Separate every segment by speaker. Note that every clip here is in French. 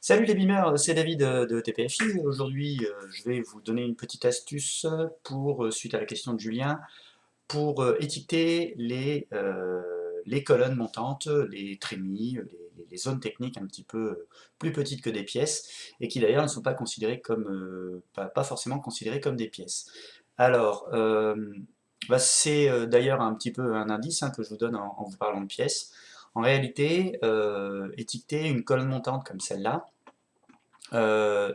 Speaker 1: Salut les beamers, c'est David de TPFI. Aujourd'hui, je vais vous donner une petite astuce pour, suite à la question de Julien, pour étiqueter les colonnes montantes, les trémies, les zones techniques un petit peu plus petites que des pièces, et qui d'ailleurs ne sont pas considérées comme, pas forcément considérées comme des pièces. Alors, c'est d'ailleurs un petit peu un indice que je vous donne en vous parlant de pièces. En réalité, étiqueter une colonne montante comme celle-là,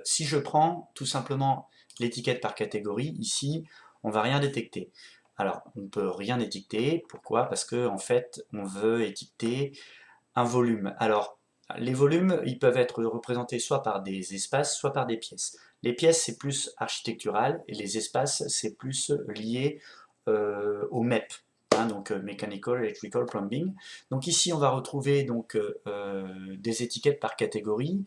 Speaker 1: si je prends tout simplement l'étiquette par catégorie, ici, on va rien détecter. Alors, on ne peut rien étiqueter, pourquoi? Parce que en fait, on veut étiqueter un volume. Alors, les volumes, ils peuvent être représentés soit par des espaces, soit par des pièces. Les pièces, c'est plus architectural, et les espaces, c'est plus lié au MEP, donc Mechanical, Electrical, Plumbing. Donc ici, on va retrouver donc, des étiquettes par catégorie,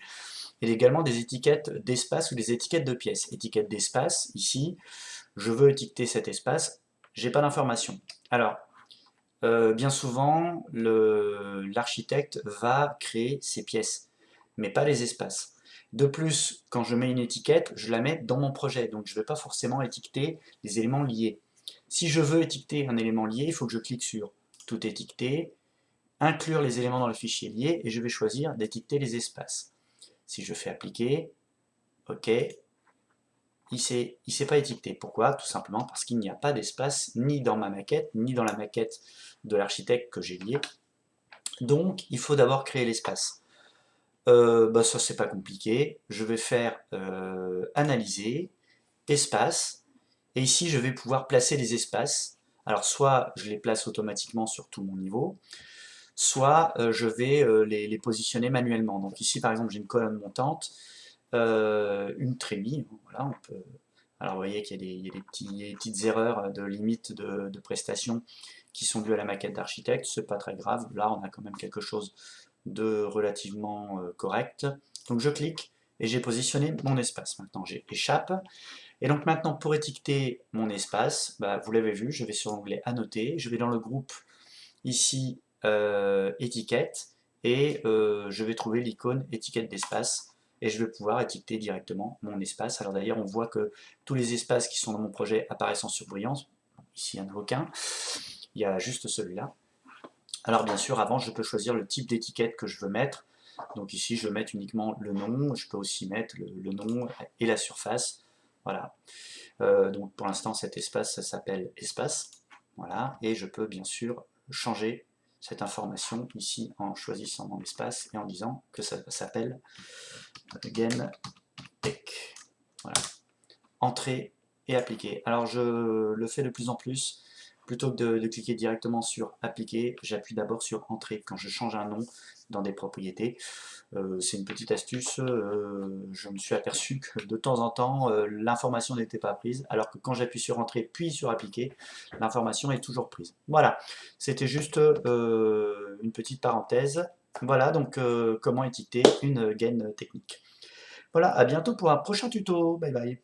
Speaker 1: et également des étiquettes d'espace ou des étiquettes de pièces. Étiquette d'espace, ici, je veux étiqueter cet espace, j'ai pas d'information. Alors, bien souvent, l'architecte va créer ces pièces, mais pas les espaces. De plus, quand je mets une étiquette, je la mets dans mon projet, donc je ne vais pas forcément étiqueter les éléments liés. Si je veux étiqueter un élément lié, il faut que je clique sur Tout étiqueter, inclure les éléments dans le fichier lié, et je vais choisir d'étiqueter les espaces. Si je fais appliquer, OK, il s'est pas étiqueté. Pourquoi? Tout simplement parce qu'il n'y a pas d'espace ni dans ma maquette, ni dans la maquette de l'architecte que j'ai lié. Donc, il faut d'abord créer l'espace. Ça, c'est pas compliqué. Je vais faire analyser, espace, et ici, je vais pouvoir placer les espaces. Alors, soit je les place automatiquement sur tout mon niveau, soit je vais les positionner manuellement. Donc ici, par exemple, j'ai une colonne montante, une trémie, voilà, on peut. Alors vous voyez qu'il y a des petites erreurs de limite de prestation qui sont dues à la maquette d'architecte, c'est pas très grave, là on a quand même quelque chose de relativement correct. Donc je clique et j'ai positionné mon espace. Maintenant j'ai échappe. Et donc maintenant pour étiqueter mon espace, vous l'avez vu, je vais sur l'onglet annoter, je vais dans le groupe ici étiquette, et je vais trouver l'icône étiquette d'espace, et je vais pouvoir étiqueter directement mon espace. Alors d'ailleurs on voit que tous les espaces qui sont dans mon projet apparaissent en surbrillance. Ici il n'y en a aucun, il y a juste celui-là. Alors bien sûr avant je peux choisir le type d'étiquette que je veux mettre. Donc ici je veux mettre uniquement le nom, je peux aussi mettre le nom et la surface. Voilà. Donc pour l'instant cet espace ça s'appelle espace. Voilà. Et je peux bien sûr changer cette information ici en choisissant mon espace et en disant que ça s'appelle Game Tech. Voilà. Entrer et appliquer. Alors je le fais de plus en plus. Plutôt que de cliquer directement sur appliquer, j'appuie d'abord sur entrée quand je change un nom dans des propriétés. C'est une petite astuce, je me suis aperçu que de temps en temps, l'information n'était pas prise, alors que quand j'appuie sur entrée puis sur appliquer, l'information est toujours prise. Voilà, c'était juste une petite parenthèse. Voilà donc comment étiqueter une gaine technique. Voilà, à bientôt pour un prochain tuto. Bye bye.